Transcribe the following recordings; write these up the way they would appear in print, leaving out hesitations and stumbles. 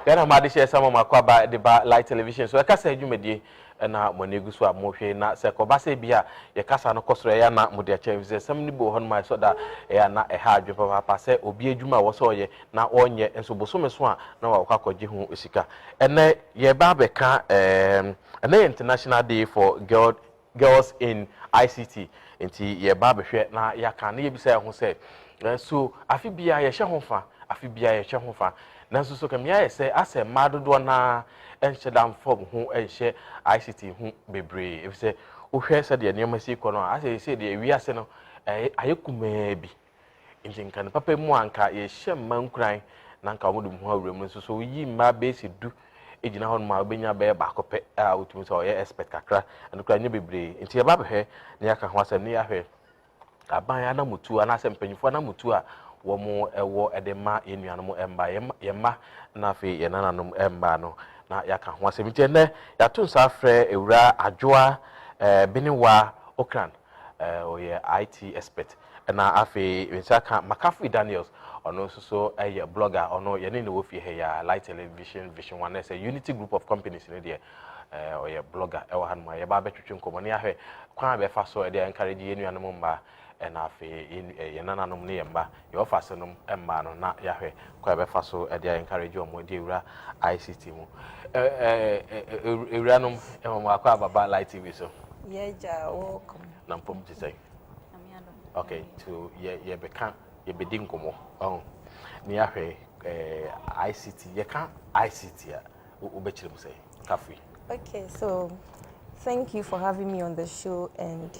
Ghana ma de share some of makwaba de ba light television so EKASEN dwumadi na monegu so amohwe na se ko ba se bia ye kasa no kosoro ya na mode acha se sam ni bo hon ma so da ya na ha adwe papa se obi adwuma wo so ye na onye enso bosome so a na wa kwakwaje ho esika ene ye ba be ka ene International Day for Girls in ICT enti ye ba be hwe na ya ka na ye bisa ho se so afi bia ye hye ho fa afi bia ye hye ho fa nanso so kamia ye se ase madodo na enhye dam form ho enhye ICT ho bebre if say ohwe se de nneema si ko no ase se de wi ase no ayekuma bi ntinka ne papa mu anka ye hye mankuran na nka wo de ho awrem nso so yi ma base du ejina hon ma obenya be ba kope a otumi so ye expert kakra enukra nye bebre nti ye ba behwe ne aka ho asem ne ya hwe aban ya na mutu ana asem panyifo na mutu a wo mo ewo edema enuanom emba yema na afi ye nananom emba no na yaka ho asem nti ne ya to nsa frɛ ewura adwoa beniwa okran oye IT expert na afi nsaka Makafi Daniels ono so eye blogger ono ye ne wo fi he ya light television vision one say unity group of companies ne de oye blogger e wa han ma ye ba betwetwe nkomo ne ahwe kwa be fa so e de encourage enuanom mba na afi ye nananom ne yemba ye ofase nom emba no na yahwe kwa be fa so e de encourage omo de ewura ICT mu ewuranom emo akwa baba light TV so yeah welcome nampom ti say okay to ye beka ye bedi nkomo ni yahwe ICT ye kan ICT a obechirem say Kafi. Okay, so thank you for having me on the show and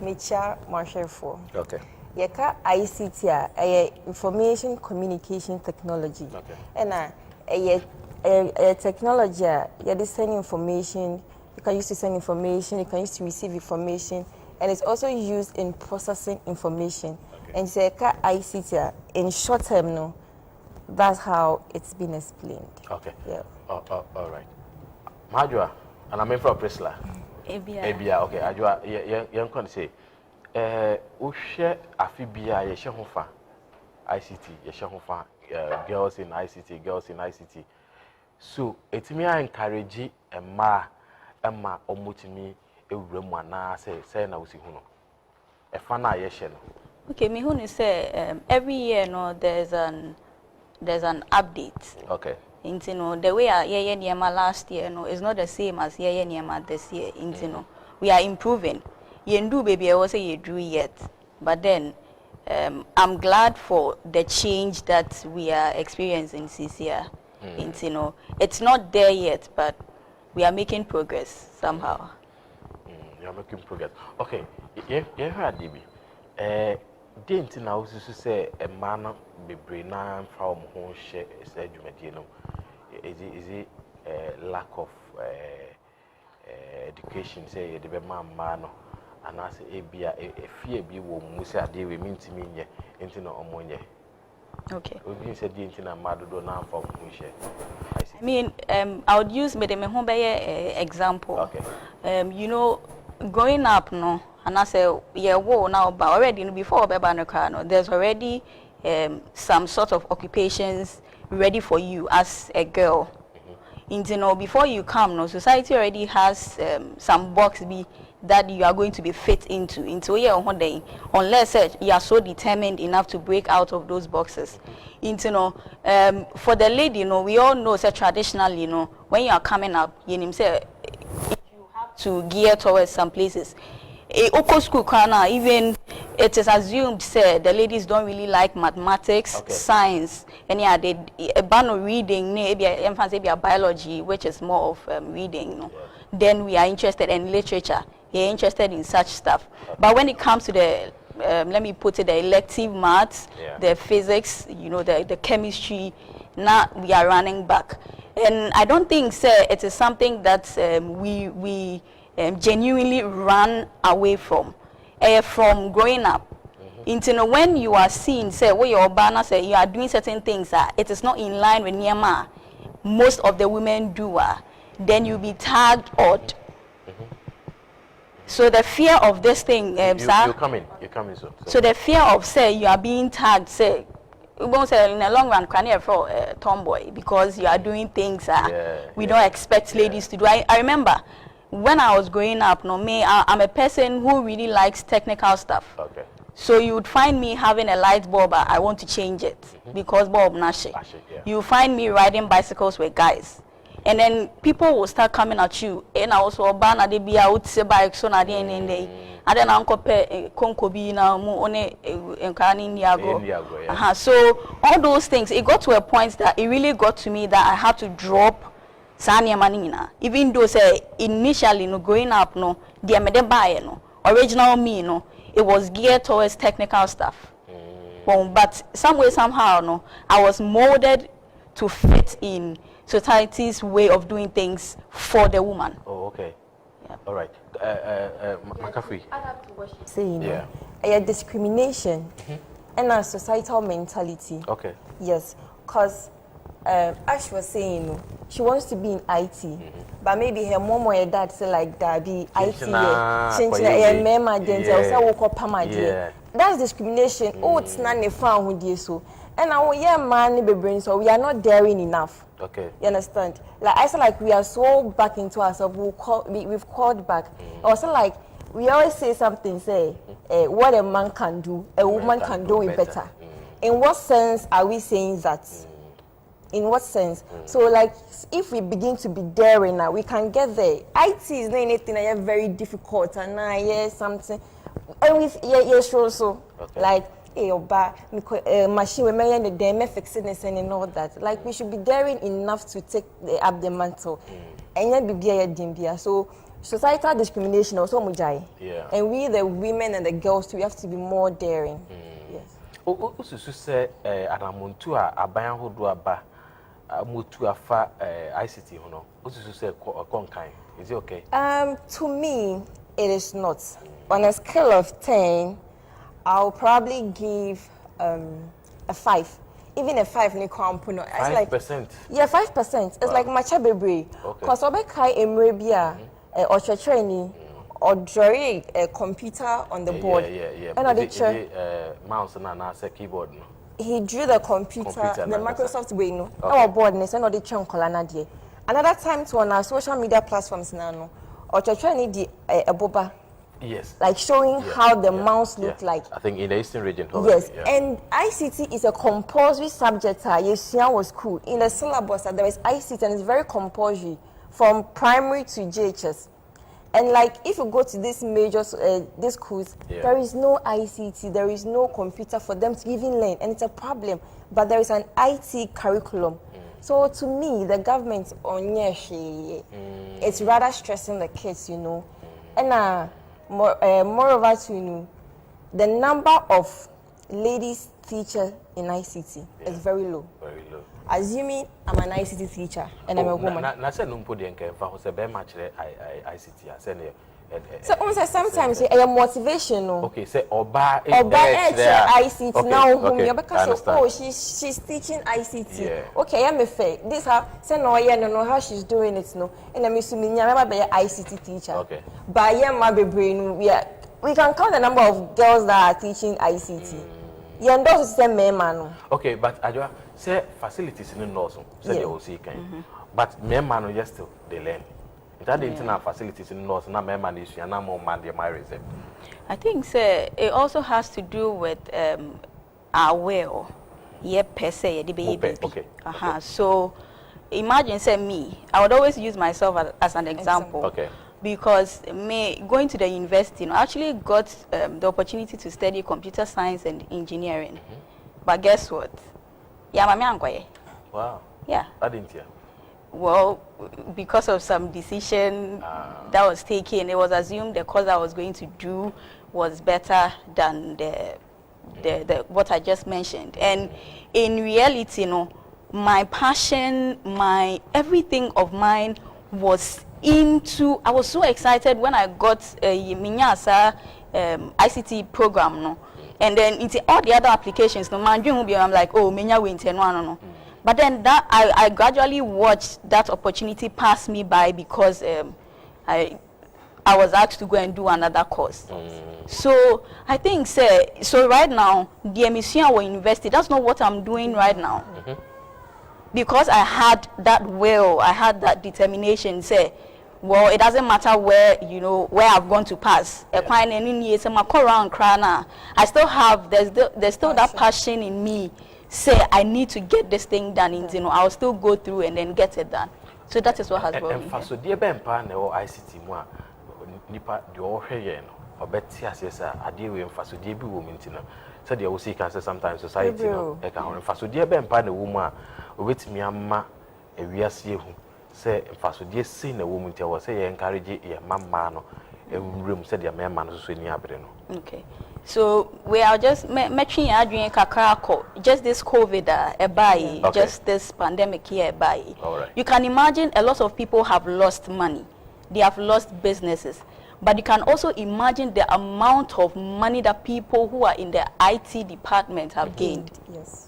Mecha Marshall for. Okay. Yeka ICT information communication technology. Okay. And a technology you send information, you can use to send information, you can use to receive information, and it's also used in processing information. Okay. And so ICT in short term no, that's how it's been explained. Okay. Yeah. All right. Majua, and I'm in for Priscilla. Ebia, okay. Ajua, you can say, Ushe Afibia, Yeshahofa, ICT, Yeshahofa, girls in ICT. So, it's me I encourage Emma Omutimi, Euremwana, say, na Usihuno. A fana yeshen. Okay, me who say every year no there's an update. Okay. You know, the way our Niema last year no is not the same as Niema this year. You know, we are improving. Yendu baby I was say you do yet, but then I'm glad for the change that we are experiencing this year. You know, it's not there yet, but we are making progress somehow. You are making progress. Okay, you heard DB. Didn't now say a man be brain from home share said you know. Is it lack of education? Say the man and I say a fear be wo musa de we mean to me into no omonye. Okay. We said the internet mad do now for share. I mean, I would use me example. Okay. You know, growing up no, and I say yeah, whoa now, but already before no, there's already some sort of occupations ready for you as a girl. You know, before you come, no, society already has some box that you are going to be fit into here one day, unless you are so determined enough to break out of those boxes. You know, for the lady, you know, we all know that traditionally, you know, when you are coming up, you know, say you have to gear towards some places. Oko school kana even it is assumed say the ladies don't really like mathematics, science, and yeah, they ban reading, emphasis biology, which is more of reading. You know. Then we are interested in literature. You're interested in such stuff. But when it comes to the let me put it, the elective maths, the physics, you know, the chemistry, now we are running back. And I don't think it is something that we genuinely run away from growing up. Into when you are seen, say, where your banner say you are doing certain things, it is not in line with Nyama. Most of the women do, then you'll be tagged odd. So the fear of this thing, you're coming, so the fear of say you are being tagged, say we won't say in the long run, can you for tomboy because you are doing things we don't expect ladies to do. I remember when I was growing up, I'm a person who really likes technical stuff. Okay. So you would find me having a light bulb, I want to change it because bulb nashi. You find me riding bicycles with guys. And then people will start coming at you. And I also ban they be out say bike so na day and then uncle konko bi na mu one enkani Niago. So all those things, it got to a point that it really got to me that I had to drop Sanya Manina. Even though say initially no growing up no the me buy no original me no it was geared towards technical stuff. But some way somehow no I was molded to fit in society's way of doing things for the woman. Oh, okay. Yeah. All right. Makafui. Saying a discrimination and a societal mentality. Okay. Yes, because Ash was saying she wants to be in IT, but maybe her mom or her dad say like that be IT. That's discrimination. Oh, it's not a fan who did so. And our man be brain, so we are not daring enough. Okay. You understand? Like I feel like we are so back into ourselves. We've called back. Also like we always say something. Say what a man can do, a woman can do it better. In what sense are we saying that? In what sense? So like if we begin to be daring now, we can get there. IT is not anything that is very difficult and now something. And with sure so like machine we may the fixedness and all that. Like we should be daring enough to take up the mantle. And yet be a dimbia. So societal discrimination also mujai. Yeah. And we the women and the girls we have to be more daring. Yes. Osusu say adamuntu a aban hodo aba mutu afa ICT hono. Osusu say konkan. Is it okay? To me it is not. On a scale of 10, I'll probably give a 5. Even a 5 in the compound. 5%? Yeah, 5%. It's like macha bebre. Because Obekai Emrebia or training or drawing a computer on the board. Yeah. And mouse and keyboard. No? He drew the computer the Microsoft way, no. Our board and send all the chunk colana. Another time to on our social media platforms now, or training the boba. Yes. Like showing how the mouse look like. I think in the Eastern region. Yes. And ICT is a compulsory subject. Yes, was cool. In the syllabus, there is ICT and it's very compulsory from primary to JHS. And like if you go to these major these schools, there is no ICT, there is no computer for them to even learn, and it's a problem. But there is an IT curriculum. So to me, the government it's rather stressing the kids, you know. And moreover, the number of ladies teachers in ICT is very low. Very low. Assuming I'm an ICT teacher and I'm a woman. So sometimes a motivation. Okay, say Oba ICT now. Okay, she's teaching ICT. Yeah. Okay, I'm a fair. This how say no, I don't know how she's doing it. No, and I'm assuming I'm a ICT teacher. Okay. But yeah, my brain we can count the number of girls that are teaching ICT. You know, say man. Okay, but Adwa say facilities in the north, say they will see kind. But men man just still they learn. That the internal facilities in the north, na men man issue, na more man they marry them. I think it also has to do with our will. Per se, the baby. Okay. So imagine say me, I would always use myself as an example. Okay. Because going to the university, I actually got the opportunity to study computer science and engineering. But guess what? Wow. Yeah. I didn't hear. Well, because of some decision that was taken, it was assumed the course I was going to do was better than the what I just mentioned. And in reality, my passion, my everything of mine was into. I was so excited when I got a Minyasa ICT program, and then into all the other applications. I'm like, oh, Minya winter, no. But then that I gradually watched that opportunity pass me by because I I was asked to go and do another course. So I think, say, so right now, the mission or university, that's not what I'm doing right now. Because I had that will, I had that determination, say, well, it doesn't matter where, you know, where I've gone to pass. I still have, there's still that passion in me. Say, I need to get this thing done, you know, I'll still go through and then get it done. So that is what has brought me. So dear Ben Pan or ICT one, Nipa, the all here, or Betty as I deal with for so dear woman, so they will see cancer sometimes society. For so dear Ben Pan, a woman, with me, Amma, a real see say, for so dear seeing a woman tell us, say, encourage a mamma, a room said your man was swinging up. Okay. So we are just matching Adrian Kakarako, just this COVID, just this pandemic here, Right. You can imagine a lot of people have lost money, they have lost businesses, but you can also imagine the amount of money that people who are in the IT department have gained. Yes.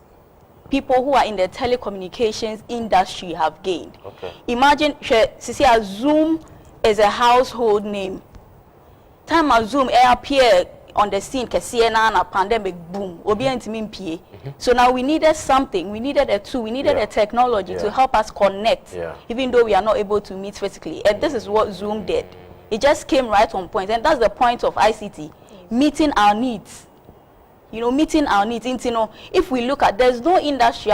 People who are in the telecommunications industry have gained. Okay. Imagine, Zoom is a household name. Time as Zoom appear on the scene, a pandemic boom. So now we needed something. We needed a tool. We needed a technology to help us connect, even though we are not able to meet physically. And this is what Zoom did. It just came right on point, and that's the point of ICT: meeting our needs. You know, meeting our needs. You know, if we look at, there's no industry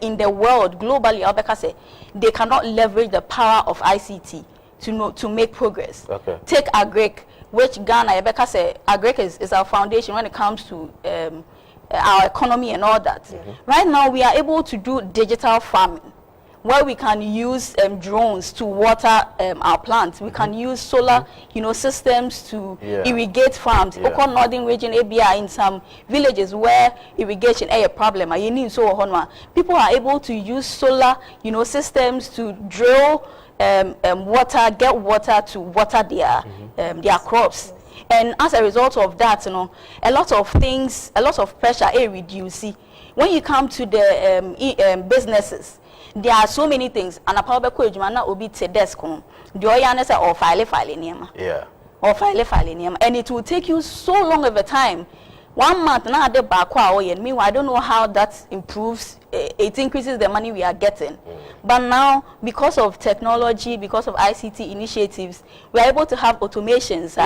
in the world globally, they cannot leverage the power of ICT to make progress. Okay. Take Agric, which Ghana, Agric is our foundation when it comes to our economy and all that. Right now, we are able to do digital farming, where we can use drones to water our plants. We can use solar, you know, systems to irrigate farms. Oko Northern region, ABI, in some villages where irrigation is a problem, people are able to use solar, you know, systems to drill water, get water to water their crops. And as a result of that, you know, a lot of things, a lot of pressure reduce. When you come to the businesses, there are so many things. And a power will be to desk. The oyaness or file or file and it will take you so long of a time. 1 month now the back and meanwhile I don't know how that improves. It increases the money we are getting. But now, because of technology, because of ICT initiatives, we are able to have automations.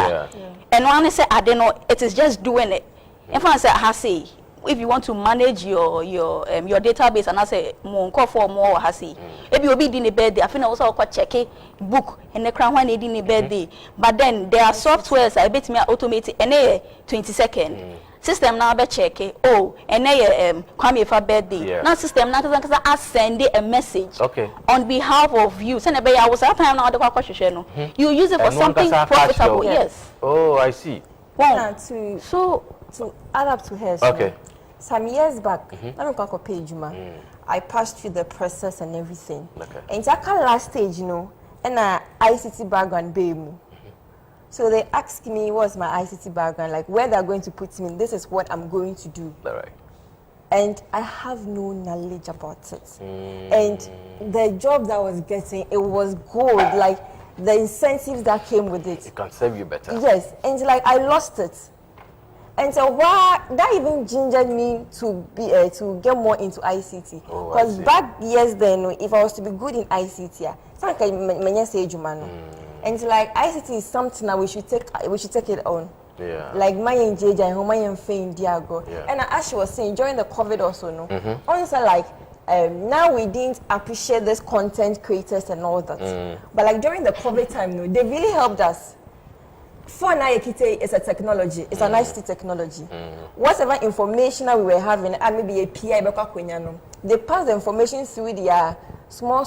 And one say, I don't know, it is just doing it. If I say, if you want to manage your database, and I say more for more if you be in a birthday, I think also check a book and the crown one in a birthday. But then there are softwares I bet me automated and 20 seconds. System now be check and come for birthday. Now system now I send a message on behalf of you. Send a I was time now the question. You use it for something profitable. Yes. Oh, I see. Wow. To add up to her. Some years back, I passed through the process and everything. And it's like last stage, you know, and ICT background, baby. So they asked me what's my ICT background, like where they're going to put me. This is what I'm going to do. And I have no knowledge about it. And the job that I was getting, it was gold. Like the incentives that came with it. It can serve you better. Yes, and like I lost it. And so why that even gingered me to be to get more into ICT. Because back years then, if I was to be good in ICT, and it's like ICT is something that we should take it on. Like my JJ and home and Fame Diago. And as she was saying during the COVID also, no. Honestly, like now we didn't appreciate this content creators and all that. But like during the COVID time, no, they really helped us. For now, it's a technology. It's an ICT technology. Whatever information that we were having, and maybe a PI, they pass the information through their small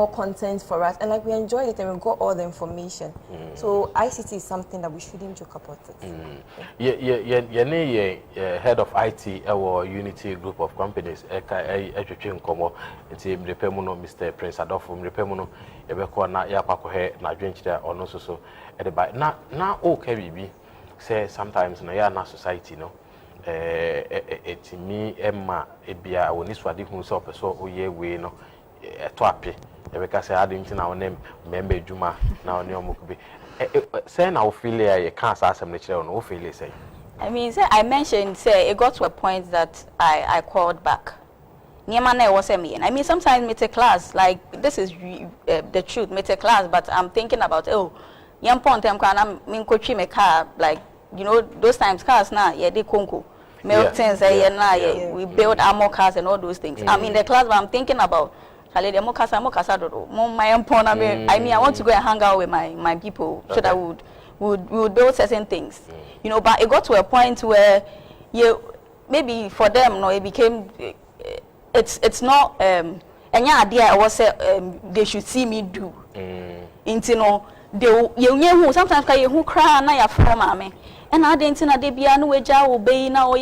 content for us, and like we enjoyed it and we got all the information. So ICT is something that we shouldn't joke about it. Head of IT our Unity group of companies. Mr. Prince Adolfo Mrepemuno ebeko na yakwakohe na dwenchira ono so na okay bibi say sometimes na ya na society no etimi emma ebia woni swade hu so peso oye we no eto ape ebeka say ade nti na wonem member djuma na oni omokubi say na failure you can't say some lecture no failure say. I mean, say I mentioned, say it got to a point that I called back. I mean, sometimes me take class, like this is the truth, me take class, but I'm thinking about, oh, young point I'm coaching me car, like, you know, those times cars now, yeah, they conco. We build armor cars and all those things. I'm in the class, but I'm thinking about, I mean, I want to go and hang out with my people so that we would build certain things, you know. But it got to a point where, maybe for them, no, it became. It's not any idea I was they should see me do. Into no they sometimes who cry na ya from mama. And I didn't know they be no obey na no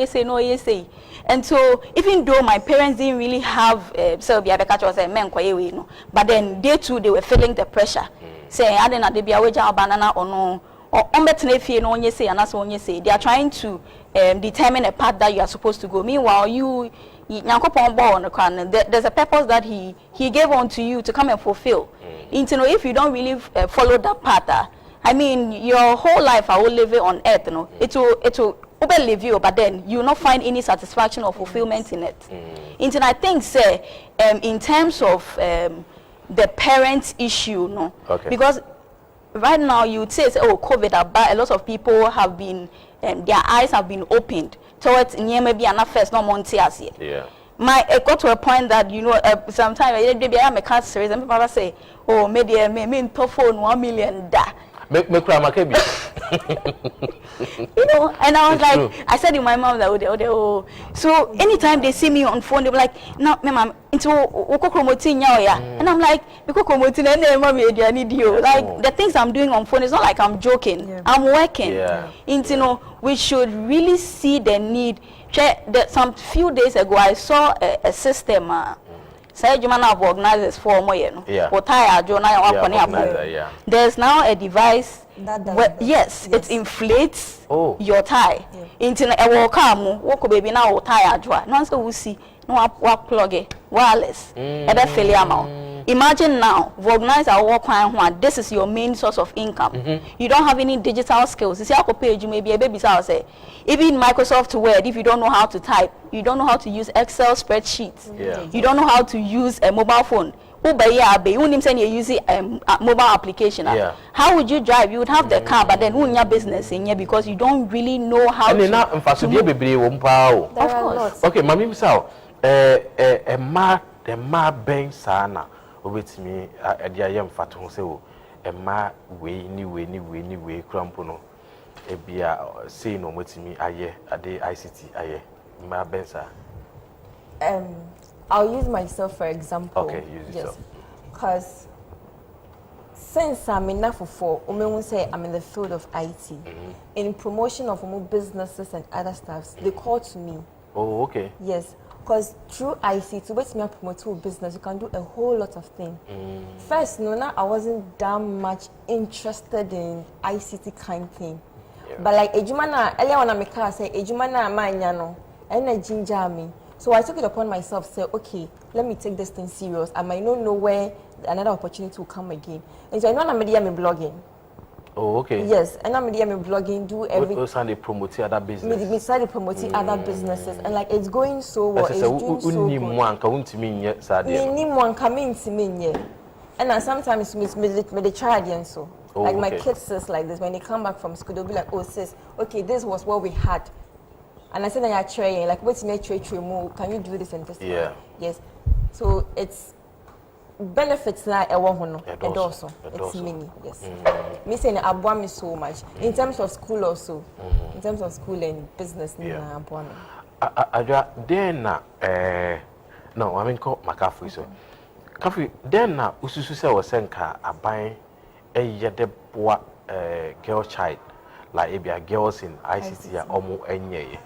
say. And so even though my parents didn't really have so be catch was men no, but then they too they were feeling the pressure. Say I didn't know they be banana or no or no say and say they are trying to determine a path that you are supposed to go. Meanwhile there's a purpose that he gave unto you to come and fulfill. You know, if you don't really follow that path, I mean, your whole life I will live it on earth. You know, it will overlive you, but then you will not find any satisfaction or fulfillment in it. And I think, say, in terms of the parents' issue, no, because right now you would say, oh, COVID, a lot of people have been, their eyes have been opened towards maybe an first no months. Yeah. It got to a point that, you know, sometimes maybe I am a cat series and people say, oh, maybe I mean to phone 1 million da. You know, and I was it's like, true. I said to my mom that oh, so anytime they see me on phone, they be like, no, ma'am, into and I'm like, like the things I'm doing on phone is not like I'm joking. I'm working. You know, we should really see the need. Some few days ago, I saw a system. There's now a device where, yes, it inflates your tie. Into a walk baby now tie no so see no plug it wireless imagine now recognize our work one. This is your main source of income. You don't have any digital skills. You see how page you may be a baby say even Microsoft Word, if you don't know how to type, you don't know how to use Excel spreadsheets, you don't know how to use a mobile phone. You use a mobile application. How would you drive? You would have the car, but then your business in here because you don't really know how to move. Of course. Okay, Mami Sao, the ma ben sana with me at the ayam faton so a ma way crampono. Ebia say no with me aye at the ICT aye ma bensa. I'll use myself for example. Okay, use yourself. Because since I'm enough for say I'm in the field of IT, in promotion of more businesses and other stuffs, they call to me. Oh, okay. Yes, because through ICT, to me promote a business, you can do a whole lot of things. First, I wasn't that much interested in ICT kind of thing. But like Ejumana, earlier when I'm a car, say Ejumana manyano, and a ginger me. So I took it upon myself, say, okay, let me take this thing serious. I might not know where another opportunity will come again. And so I know I'm blogging. Oh, okay. Yes, and I'm blogging, do everything. We started promoting other businesses. We started promoting other businesses, and like it's going so well. It's doing so good. And sometimes they try again so. Like my kids says like this, when they come back from school, they'll be like, oh sis, okay, this was what we had. And I said, I trying, like, what's in a tray more? Can you do this and this? Yeah. Yes. So it's benefits like a woman, and also it's many. Yes. Me saying I me so much in terms of school also, in terms of school and business. Yeah. Then no, I mean call Makafu so. Kafu then na ususu se was senka aban yede boa girl child like ebia girls in ICT ya omo enye.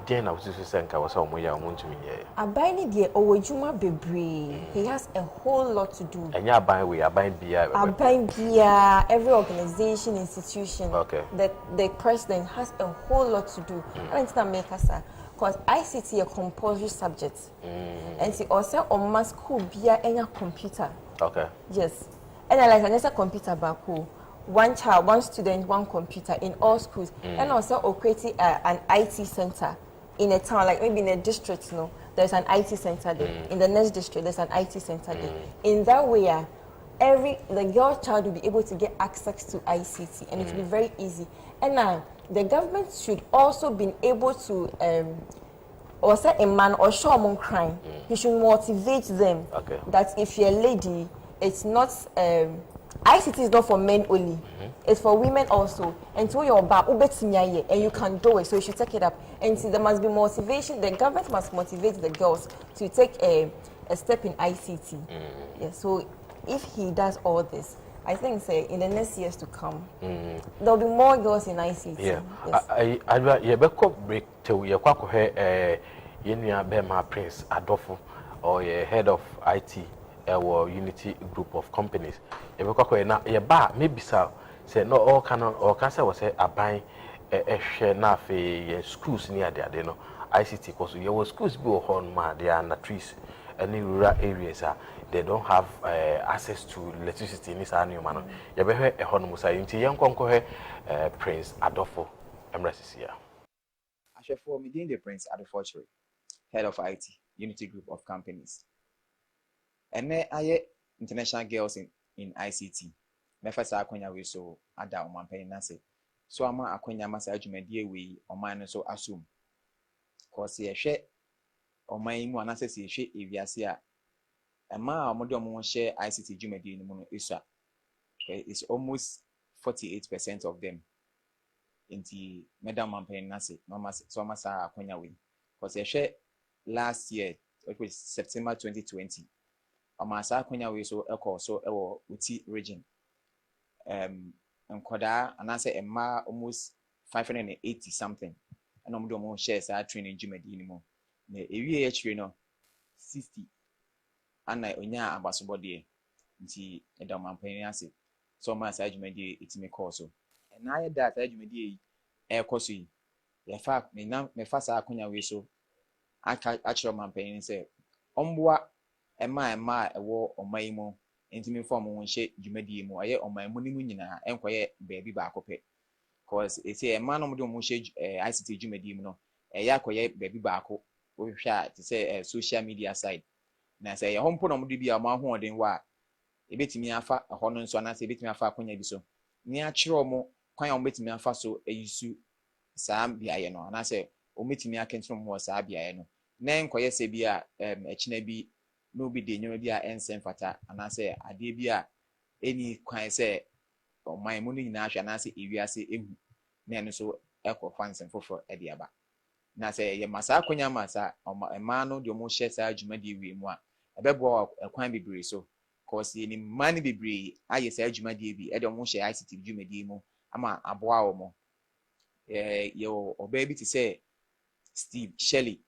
Then na ususu senka was omo ya omo ntumi ye. Aban ni de owejuma bebre. He has a whole lot to do. Enya aban we aban bia. Aban bia every organization institution. Okay. The president has a whole lot to do. I don't think make us because ICT a compulsory subject. And see also on my school bia enya computer. Okay. Yes. And I like another computer back one child, one student, one computer in all schools. And also creating an IT center in a town, like maybe in a district, there's an IT center there. In the next district, there's an IT center there. In that way, your child will be able to get access to ICT, and it will be very easy. And the government should also be able to, or say a man or show them crime. He should motivate them that if you're a lady, it's not. ICT is not for men only. It's for women also. And so you're back, and you can do it. So you should take it up. And see, there must be motivation. The government must motivate the girls to take a step in ICT. Yeah. So if he does all this, I think say in the next years to come, there'll be more girls in ICT. Yeah. Yes. I break to your Bema Prince Adolfo or head of IT. Our Unity group of companies. Maybe so say no all can or cancer was a buying a share nafe schools near there, they know ICT because your schools go on ma they are not trees any rural areas they don't have access to electricity in this annual manner. You better a honomusa into young conquer Prince Adolfo Emrasisia. I shall form within the Prince Adolfo, head of IT Unity group of companies. And then I international girls in ICT. My first akonya we so ada o mampani na se. So ama akonya masa adwumadie we o man so assume. Cause ye hwe o man mu anase se hwe ewiase a ama omode omo share ICT adwumadie ni mu no isua. It's almost 48% of them. Inti madam mampani na se mama so masa akonya we. Cause ye hwe last year, it was September 2020. Amasa akonya we so eko so ewo uti region nkoda anase emma almost 580 something and omdo mo share sa training jumadi ni mo na ewie achire no 60 ana onya abasobode nti edam ampani ase so ma sa jumadi itime call so and I that jumadi ekoso yi ye fa me fa sa akonya we so aka achiro mampani say omboa Emma, ewo omaimo, intimi form won she jumadi mu aye omaimu ni mu nyina enkoye baby ba akope cause e say Emma no mo do mo she ICT jumadi mu no ya akoye baby ba ako wo hwa to say social media side na say ye hompo no mo do bia mo ahoden wa ebetimi afa ho no nso na say ebetimi afa akonya bi so ni a kire omo kwan o betimi afa so ayisu saa biaye no na say o metimi akentro mo saa biaye no na enkoye se bia echina bi no be de nyoma bia ensen fata anase ade bia eni kwan se oman mu ni na ahwa anase ewiase ehu na eno so ekọ fansen foforo e de aba na se ye masa akonya masa ema no de mo hye sa adwuma de wi mu a ebebo ekwan bibire so cause ni mani bibire aye sa adwuma de bi e de mo hye ICT adwuma de mu ama aboa wo mo yo oba bi ti se Steve Shelley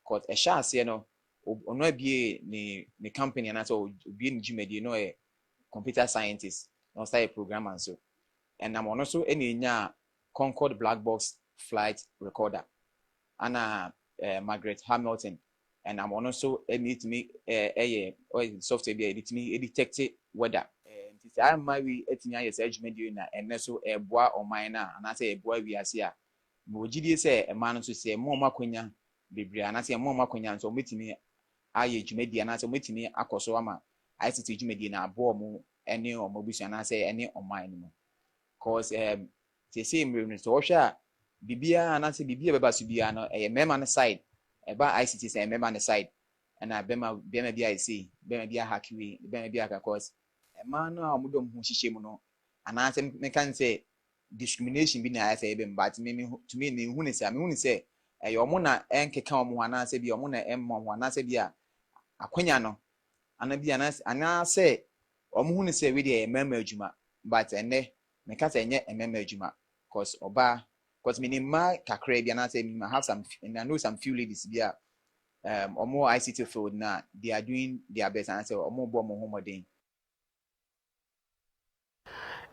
cause e sha ase no ono abie ni company na so obie ni jumadi no e computer scientist no start a programmer so and am ono so enya Concorde black box flight recorder ana Margaret Hamilton and am ono so need me software be edit me detect weather nti say am we etinya yes jumadi na enne so eboa oman na ana say eboa wi ase a mo gidie say e ma no so say mo makonya bebre ana say mo makonya nso metimi aye jumadi ana say metimi akoso ama ICT jumadi na abo mo ene omo bisu ana say ene oman no cause say mre so hwa bibia ana say bibia beba so bia no mema ne side eba ICT say mema ne side ana bema bia say bema bia hakiwi bema bia ka cause ema no amudom hu hihye mu no ana say me kan say discrimination bi na say be but me to me ne hu ne say omo na enkeka omo ana say bia omo na emmo ana say bia akonya no ana bia ana say omo hu ne say we dey emema adwuma but ene me ka say enye emema adwuma cause oba cause me ni ma kakra bia na say me have some and I know some few ladies bia omo ICT field na they are doing their best and say omo bo mo homodin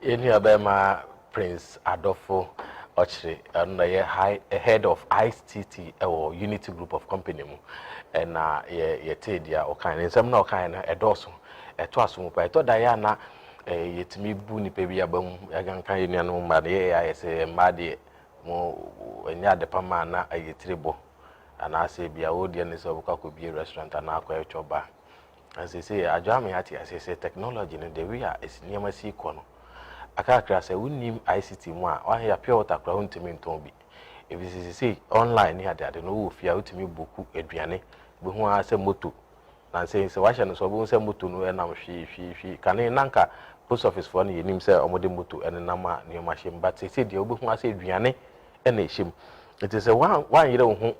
Any abema Prince Adolfo Ochre and head of ICT or Unity group of company mu and ye tedia or kind and some no kind a doso a twasu pa to da ya na yetimi bu ni pe bi abam yagan kan yenu anu ma de ya yese ma de mo enya de pama na ayetirebo ana ase bia wo de ne so ko bi restaurant na akwa echoba as say ajame ati as say technology no the way is niam si ko no akakra say unim ICT mu a wa ya pure water kra huntimi nton bi if say online ni ade no wo fia utimi boku aduane be ho ase moto na say wa hye no so bo say moto no na hwi kane nanka post office for no yenim say omode moto ene nama ne machine but say de obo ho ase aduane ene ehim it is a one yire ho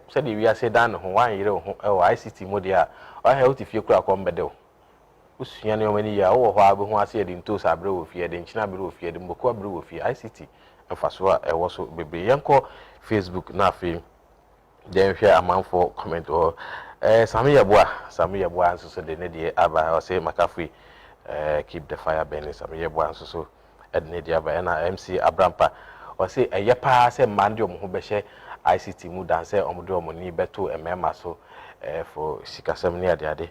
say de wi ase dan ho one yire ho e o ICT mode a wa hye utifie kura ko mbede o usua ne omani ya wo ho abe ho ase de nto sabre wo fie de nchina abre wo fie de mboko abre wo fie ICT emfaso a e wo so bebe yenko Facebook na fe den hwe amanfo comment o Sami Yabua so de ne de aba o say makafui keep the fire burning Sami Yabua so ne de aba na MC Abrampa o say eyepa say mande om ho be hye ICT mu dan say omdo om ni beto emema so for sikasem ne ade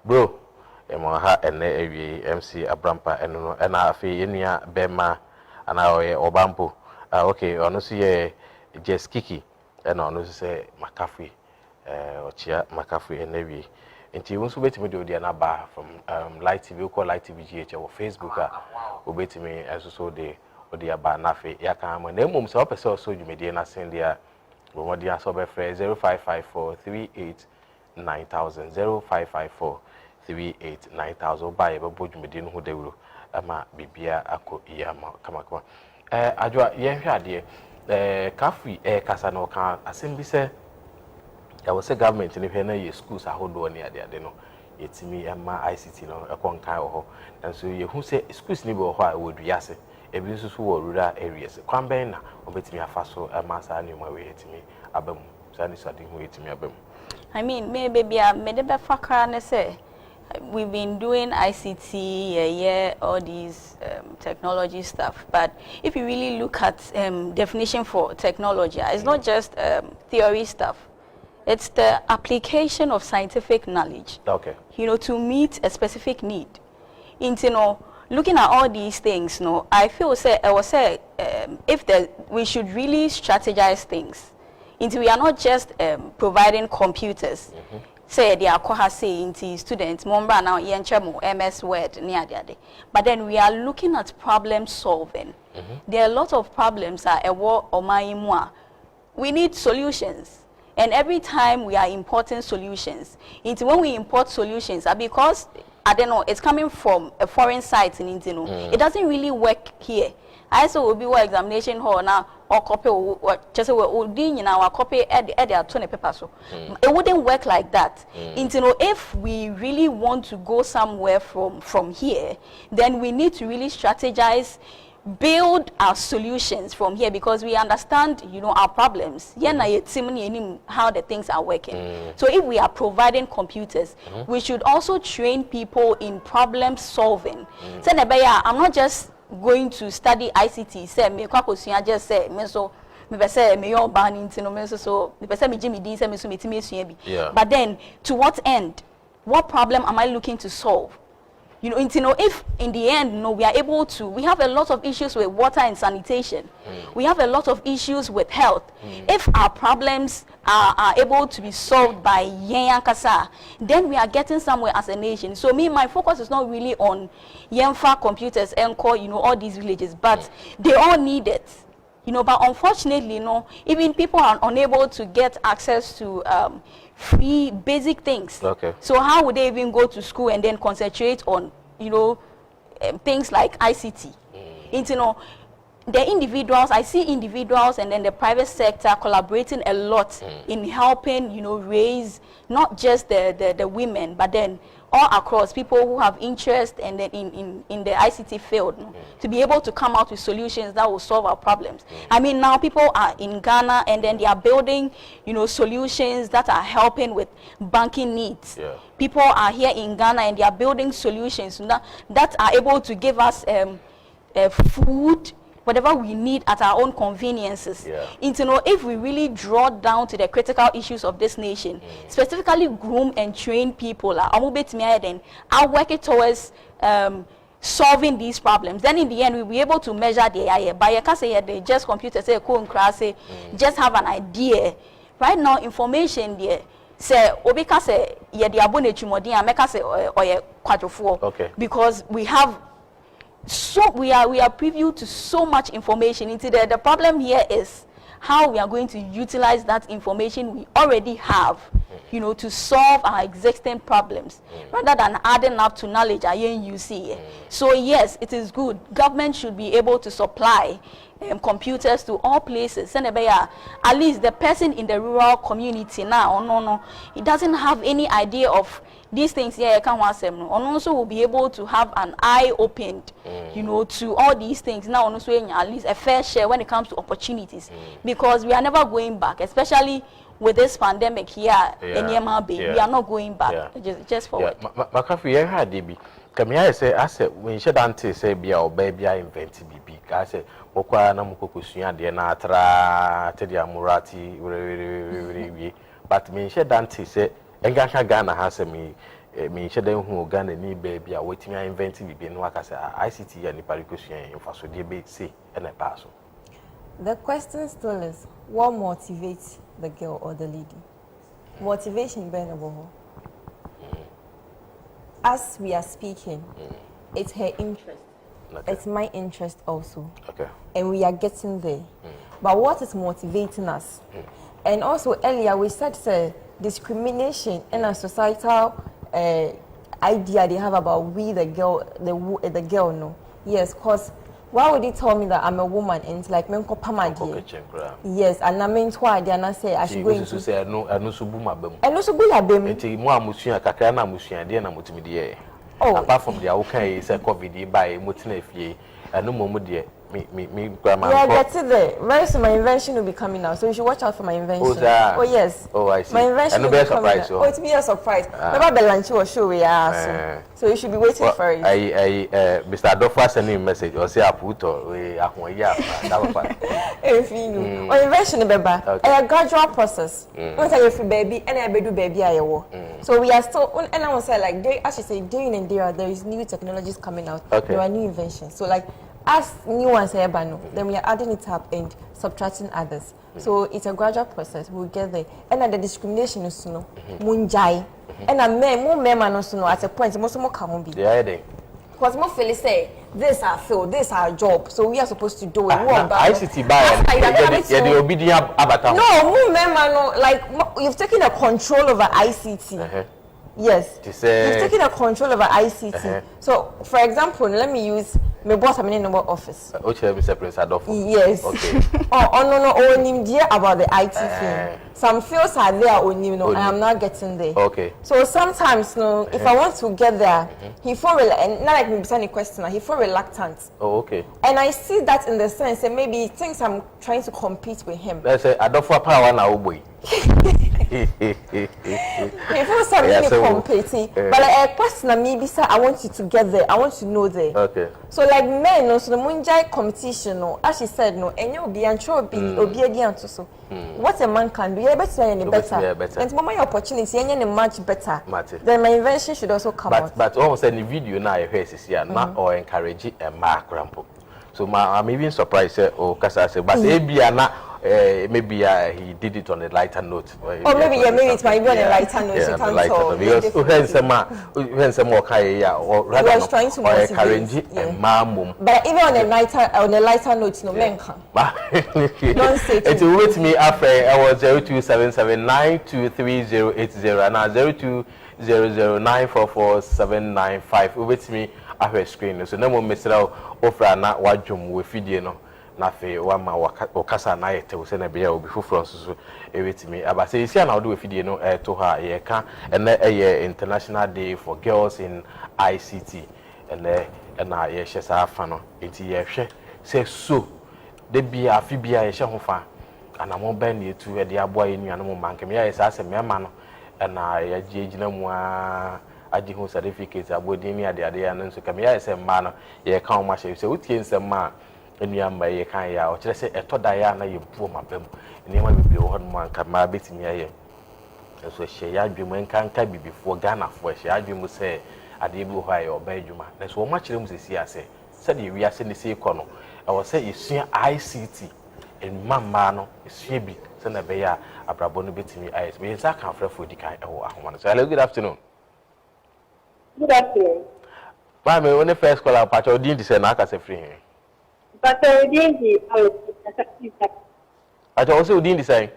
bro emo ha ene ewie MC Abrampa eno no na afi enua bema ana oye obampo okay ono so ye just kiki ena ono so say makafui ochia makafui enewi nti wonso betimi de odi na ba from Light TV ko Light TV GH or Facebook obetimi so de odi aba na fe ya kan mo na mum se opese so dwumedie na sen dia wo modi aso be frɛ 0554389000 0554389000 ba ye be dwumedie no ho dawuro ama bibia akọ iyama kama adwa ye hwe ade kafui kasa no kan asem bi se ya was a government in the schools ahodo ni ade no yetimi ema ICT no ekonkan ho and so ye hu say schools ni be ho a wodu yase ebi nso so wo rural areas kwamben na obetimi afaso ema sa ni mo we yetimi abam sa ni sadi hu yetimi abam I mean maybe me de be fakra ne say we've been doing ICT all these technology stuff, but if you really look at definition for technology, it's not just theory stuff. It's the application of scientific knowledge, okay, to meet a specific need. Looking at all these things, I feel we should really strategize things. We are not just providing computers. Say they are saying students, now MS Word, but then we are looking at problem solving. There are a lot of problems we need solutions. And every time we are importing solutions, when we import solutions, because I don't know, it's coming from a foreign site in it doesn't really work here. I saw will be what examination hall now or copy or just our copy at the 20 paper so it wouldn't work like that. If we really want to go somewhere from here, then we need to really strategize, build our solutions from here, because we understand our problems how the things are working. So if we are providing computers, we should also train people in problem solving. I'm not just going to study ICT say me kwakosia just say me so me say me your ban me so me say me Jimmy Dean say me so metimi esua bi. But then to what end? What problem am I looking to solve? If in the end, we are able to, we have a lot of issues with water and sanitation. We have a lot of issues with health. If our problems are able to be solved by Yenkasa, then we are getting somewhere as a nation. So my focus is not really on Yenfa computers, Encore, all these villages, but they all need it. But unfortunately, even people are unable to get access to free basic things. Okay. So how would they even go to school and then concentrate on, things like ICT? The individuals, I see individuals and then the private sector collaborating a lot in helping, raise not just the women, but then all across people who have interest and then in the ICT field to be able to come out with solutions that will solve our problems. I mean, now people are in Ghana and then they are building, solutions that are helping with banking needs. People are here in Ghana and they are building solutions that are able to give us food, whatever we need at our own conveniences. If we really draw down to the critical issues of this nation, specifically groom and train people, I'll work it towards solving these problems. Then in the end, we'll be able to measure the AI. But you can't say they just computer say say just have an idea. Right now, information there. Say obika say ye the abone chumodi and make say or quadrofo. Okay. Because we have we are privy to so much information into there. The problem here is how we are going to utilize that information we already have, you know, to solve our existing problems, rather than adding up to knowledge you see. So yes, it is good. Government should be able to supply computers to all places. And at least the person in the rural community now, no, he doesn't have any idea of these things here. And also will be able to have an eye opened, you know, to all these things. Now also at least a fair share when it comes to opportunities, because we are never going back, especially with this pandemic here in Yemabe. We are not going back, just forward. Makafi, had DB. Come say, I said, when she dante say, be our baby, I invented BB. I said, Okwa na mukokusunya de na atra te dia murati but me she dante say enga Ghana ha se me she den hu Ghana ni baby a wetimi invent bibi no aka say ICT ya ni parikusunya infaso de be say na paso. The question still is, what motivates the girl or the lady? Motivation benable. As we are speaking, it's her interest. Okay. It's my interest also. Okay. And we are getting there. But what is motivating us? And also earlier we said discrimination in a societal idea they have about we the girl no. Yes, because why would they tell me that I'm a woman and it's like men yes, and I mean why they are not say I should go into say no subu mabem. No subu labem. Enti mo amusua kakra na amusua de na motimide. Oh, apart from the okay say COVID by motina fie and no more de me grandma. Yeah, that's it there. Very soon my invention will be coming out, so you should watch out for my invention. Oh yes. Oh, I see. My invention will be surprise. Oh, it's me a surprise. Never be lunch or show we are so you should be waiting for it. Mr. Adolfo send me a message or say I put or we are if you know or invention beba a gradual process. Once I get baby and I do baby I will. So we are still and I was say like day as you say day in and day out there is new technologies coming out. There are new inventions. So like as new ones here, then we are adding it up and subtracting others. So it's a gradual process. We'll get there. And then the discrimination is no munjai. And a men also at a point most more can be. Yeah, because more feel say this our field, this our job. So we are supposed to do it. ICT by the obedient avatar. No, more men like you've taken a control over ICT. Yes, you've taken a control over ICT. So, for example, let me use my boss. I'm in the office. Yes. Okay. No, about the IT thing. Some fields are there only, and I'm not getting there. Okay. So sometimes, if I want to get there, he feel and not like me beside question. He feel reluctant. Oh, okay. And I see that in the sense that maybe he thinks I'm trying to compete with him. Let's say I don't for power now, boy. He feels something competing, but like a question maybe say I want you to get there. I want to know there. Okay. So like men, no, so the munjai competition, no, as she said, no, and you be obedient to so. What a man can do, you're better and better. And my opportunity, and much better. Then my invention should also come out. But almost any video now I hear is here, not or encourage a mark rampo. So I'm even surprised, Kasa, but maybe maybe he did it on a lighter note. Or maybe it might be on a lighter note. Yeah, on a lighter note. Because when some more or rather trying to encourage a mom. But even on a lighter note, no men can. Don't say it. With me after I was 0277923080 and now 0200944795. With me after screen. So no more miss out offer na wajum we video no. Na fe wa ma wakasa na yete wo se na bia obi fufuro so ewetimi aba se isi na wo do fidie no to ha ye ka ene International Day for Girls in ICT ene na ye hye sa afa no enti ye hwe se so de bia afi bia ye hye ho fa ana mo ban ne etu e de aboa ye nuanu mo mankem ya ye sa se mema no na ye gina mu a agi ho certificate abodin ni ade ya no so kam ya ye se ma no ye ka o ma hye se utie nsem ma enuamba ye kan ya o kire se etoda ya na ye buo mabam enema bibi wo hon man ka ma betimi aye so hye ya adwemu enkanka bibifo Ghana fo hye adwemu se ade bi ho aye oba adwuma na so wo ma kire mu sesi ase said the we are saying the same corner. I was saying you see ICT and mama no you be send a bear a brabonu bit me eyes. We can't for the kind of so hello, good afternoon. Good afternoon. Mama, when the first call out patch or didn't say I can free. But I didn't I also didn't say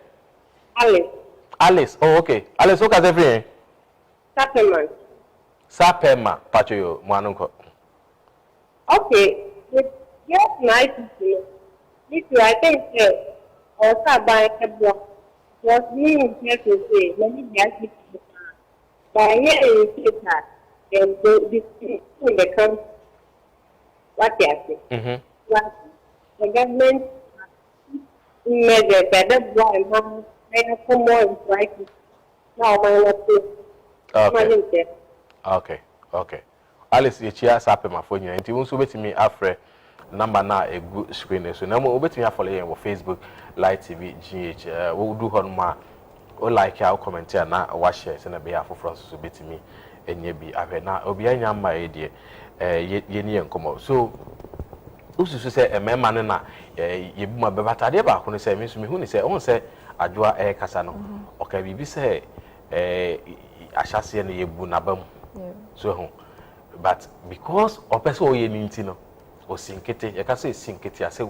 Alice. Alice, oh okay. Alice, what can I free? Supplement. Sapema, patch you, Manunko. Okay. Yes, nice to see. This I think also by a block was meaning here to say, let me ask you by here in Twitter and the country. What you say? The government measures that the boy may have some more insight. Now, Okay. Alice, you cheer Sapema for you, and you also bet me after. Number na a good screen so na mo obetumi follow you on Facebook Live TV GH we do hon ma o like ya comment ya na wa share se na be ya foforo so betumi enye bi ahwe na obi anya ma e de ye ni enkomo so ususu se emema ne na ye bu ma bebata de ba ko ne se me so me hu ni se on se adwoa kasa no o ka bibi se ahyase ne ye bu na bam so hu but because o person o ye ni nti no or sinkete, you can say sinkete, I say,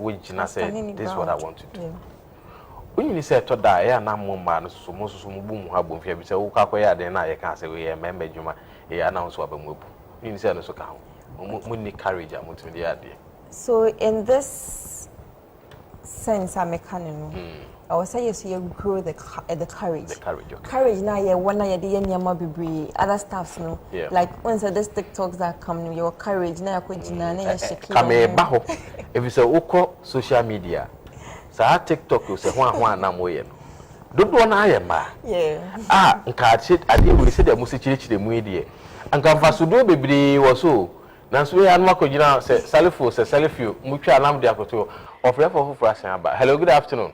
this is what I want to do. When you say to die, I am more man, so most of them boom have been here. Say, oh, Kakoya, then I can't say, we remember you, I announce what I'm moving. You say, no, so count. We need courage, I'm to the idea. So, in this sense, I'm a canon. I was saying, yes, you grow the courage. The courage, okay. Courage now, yeah, one night, the end, other stuff, no. Yeah. Like, once this TikToks that come, your courage, now, come if you say, Oko social media, so TikTok, you say, one, I'm way. Don't want I am, yeah. Catch it, I didn't say the music, the media. And can Fasudo be was so. Nancy and Marco, you know, say, Salifo, say, Salifio, Mucha Lam de Akoto, of Repo for us. Hello, good afternoon.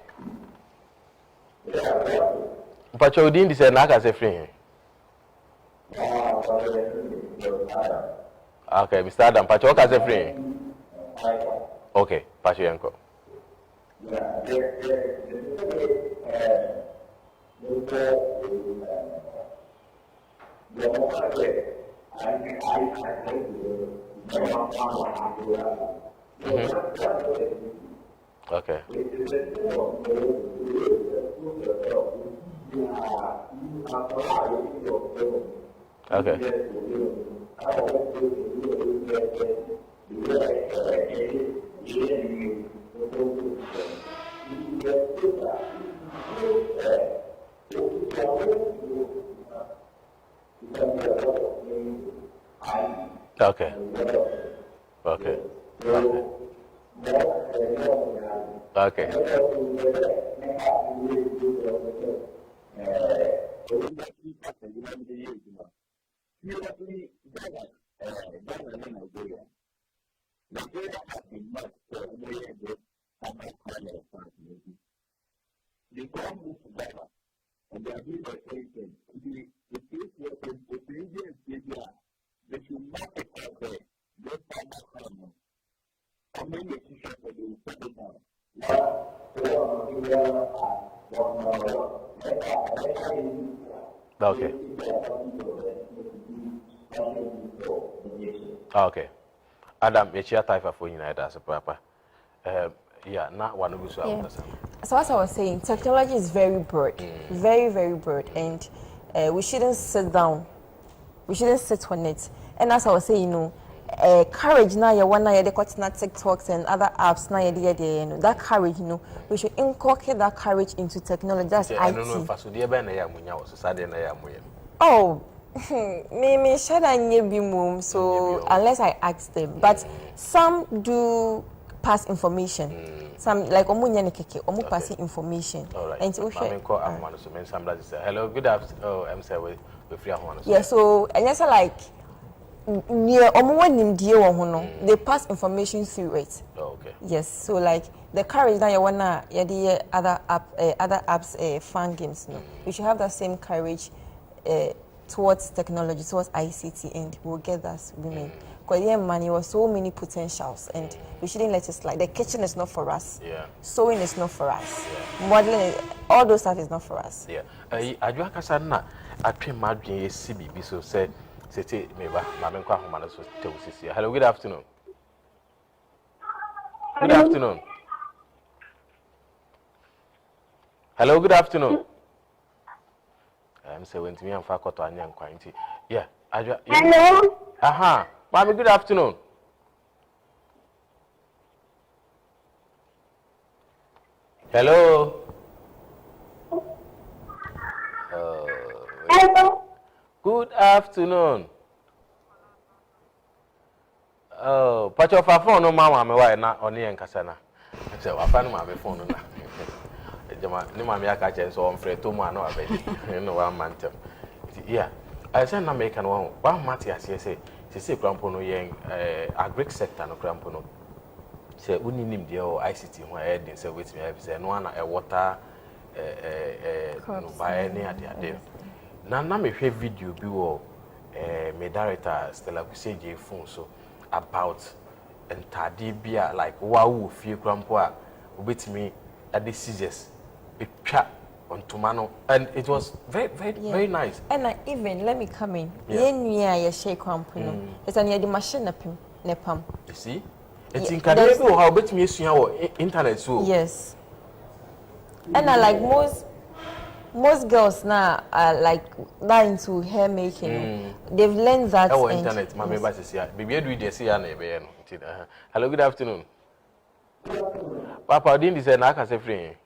Pacho didn't say Naka as a friend. Okay, Mr. Adam, Pacho as a friend. Okay, Pacho Yanko. Okay. Okay. Okay. Okay. Okay. Okay. Okay. Adam, it's your type of phone as a papa. Yeah, not one of us. So as I was saying, technology is very broad, very, very broad, and we shouldn't sit down. We shouldn't sit on it. And as I was saying, you know, courage now, you want to got TikToks and other apps now, you know, that courage, you know, we should inculcate that courage into technology. That's IT. Oh, me should I be mum, so unless I ask them. But some do pass information. Some like omunya nekeke, omu passing information. Alright. And so hello, good afternoon. Oh, I'm sorry, we free one. Yeah, so and yes, like near they pass information through it. Oh, okay. Yes, so like the courage that you wanna other apps fan games, no. You should have that same courage towards technology, towards ICT, and we'll get that women. Because yeah, man, there were so many potentials, and we shouldn't let it slide. The kitchen is not for us. Yeah. Sewing is not for us. Yeah. Modeling, all those stuff is not for us. Yeah. Adwa kasa na atwe madwen CBB so say meba ma me kwa homa so tewusisi. Hello, good afternoon. Good afternoon. Hello, good afternoon. I'm saying when me am fa koto anya nkwan nti. Yeah, Adwa. Hello. Aha. Mami, good afternoon. Hello. Hello. Good afternoon. Oh, patch of a phone no mama me why na oni enkasa na. Say wa fa no ma me phone na. Ejama ni mama ya ka chen so on free to mu ana abedi. No one man tem. Yeah. I say na make an one mati ase say krampo no yen agric sector no krampo no. Say uninim de o ICT ho e din say wait me say no na e water no buy any ade. Na me hwe video bi wo me director Stella Kuseje phone so about entade bia like wawu fie krampo a obetimi ade scissors etwa ontomano, and it was very nice. And even let me come in. Yeah, shake crampono. It's an the machine nepam. You see? It's incredible how bet me internet so. Yes. And I like most girls now are like that into hair making. They've learned that. Our internet, my members is here. Baby, do this here na hello, good afternoon. Papa, didn't say na ka say free.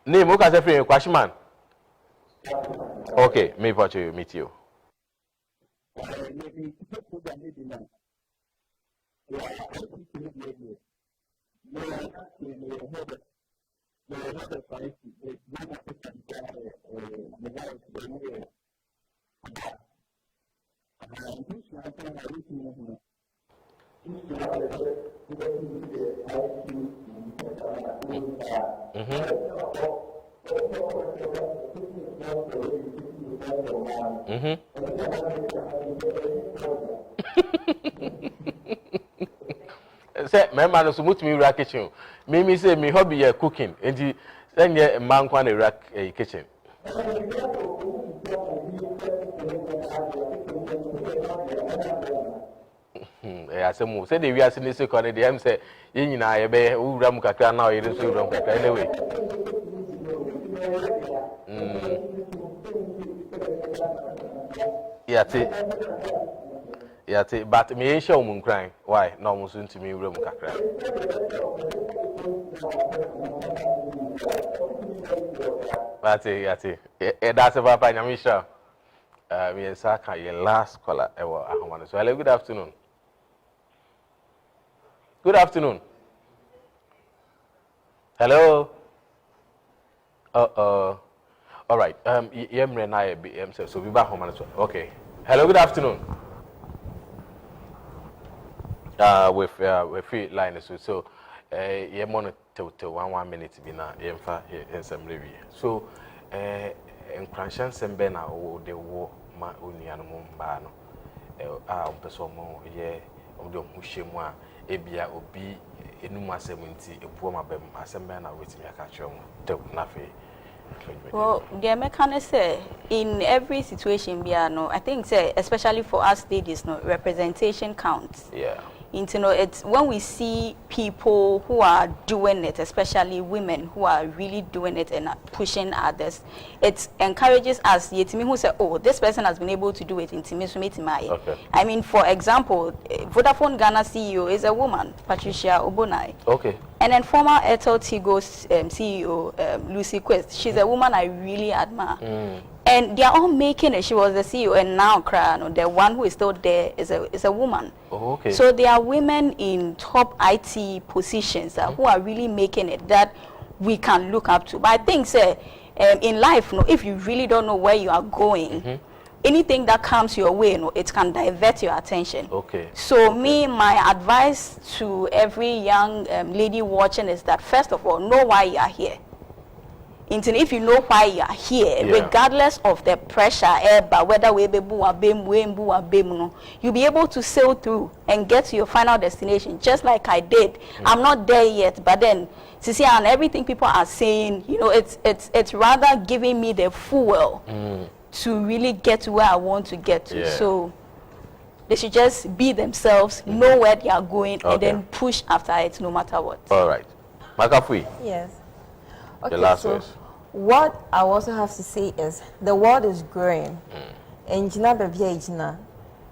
Name who can say free Kwashman. Okay, me for you meet you. Say, my man is to me rack kitchen. Me say me hobby is cooking, and the then yeah, man can rack a kitchen. I say the we are seeing this corner. The say you know I be who ram kakra now. You do ram kakra anyway. Yeah, but me ain't show moon crying. Why? No one soon to me room kakra. But that's about Panyamisha. Me and Saka, your last caller ever. So, hello, good afternoon. Good afternoon. Hello. All right. So we back home. Okay. Hello, good afternoon. With free line so you want to 1 minute be na yemfa ensem lewi so enkranhyan sembe na o de wo ma onuanu mo mba no opeso mo ye omde omuhye mu a ebia obi enum asem nti ebuo mabem asembe na wetimi aka kyo mo de na fe. Well, the mechanic say in every situation, no, I think say especially for us ladies, no representation counts. Yeah. You know, it's when we see people who are doing it, especially women who are really doing it and pushing others, it encourages us. Yetimi who say, oh, this person has been able to do it. Okay. I mean, for example, Vodafone Ghana CEO is a woman, Patricia Obonai. Okay. And then former Airtel Tigo CEO Lucy Quest, she's a woman I really admire. And they are all making it. She was the CEO, and now the one who is still there is a woman. Oh, okay. So there are women in top IT positions who are really making it that we can look up to. But I think, say, in life, if you really don't know where you are going, anything that comes your way, it can divert your attention. Okay. So my advice to every young lady watching is that first of all, know why you are here. if you know why you are here, regardless of the pressure, but whether we you'll be able to sail through and get to your final destination, just like I did. I'm not there yet, but then see, and everything people are saying, you know, it's rather giving me the fuel to really get to where I want to get to. So they should just be themselves, know where they are going, and then push after it, no matter what. All right, Makafui. Yes. Okay, The last so words. what I also have to say is the world is growing. And the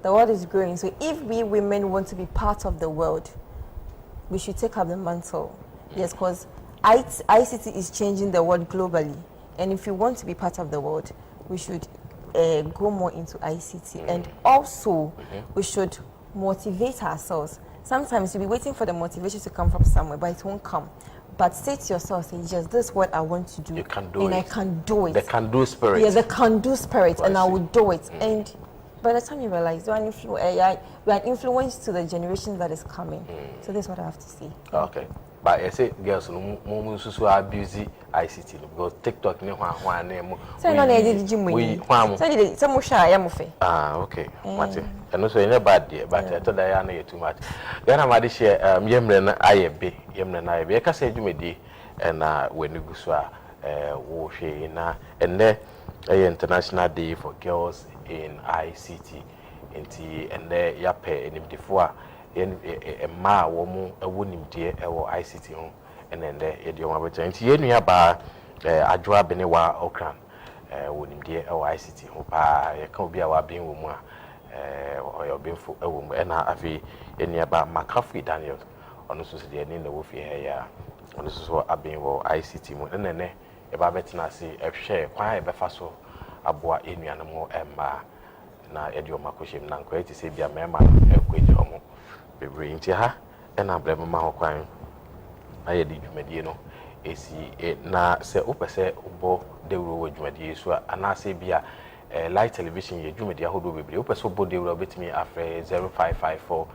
world is growing. So if we women want to be part of the world, we should take up the mantle. Yes, because ICT is changing the world globally. And if we want to be part of the world, we should go more into ICT. And also, we should motivate ourselves. Sometimes you'll be waiting for the motivation to come from somewhere, but it won't come. But say to yourself, say, yes, this is what I want to do. You can do and it. I can do it. The can-do spirit. Yeah, the can-do spirit, and I will do it. And by the time you realize, you are an influence to the generation that is coming. So that's what I have to say. Okay. But I say, girls, no so abuse ICT because TikTok no one name. So no need gym we. So some shy I am fe. Okay. Mate. And also in a bad day, but I thought I know you too much. Then I'm at share yemren IB, yemren IB. I can say you may and when you go so wo she na and then International Day for Girls in ICT. And there yape and before ma wo mu ewo nimdie ewo ICT ho ene nde ye de oma becha nti ye nua ba adwoa bene wa okran wo nimdie ewo ICT ho pa ye ka obi a wa ben wo mu a oyo benfo ewo mu ena afi ye nua ba Makafui Daniel ono so se de ne na wo fi he ya ono so aben wo ICT mu ene ne e ba betina se ehwe kwan e befa so aboa enua no mo emma na edi oma kohim na nko eti se bia mema ekweji homo bebre nti ha ena brema ma ho kwan aye di dwumadie no esi na se opese obo dewro wo dwumadie so ana se bia live television ye dwumadie ahodo bebre opese obo dewro betimi afre 0554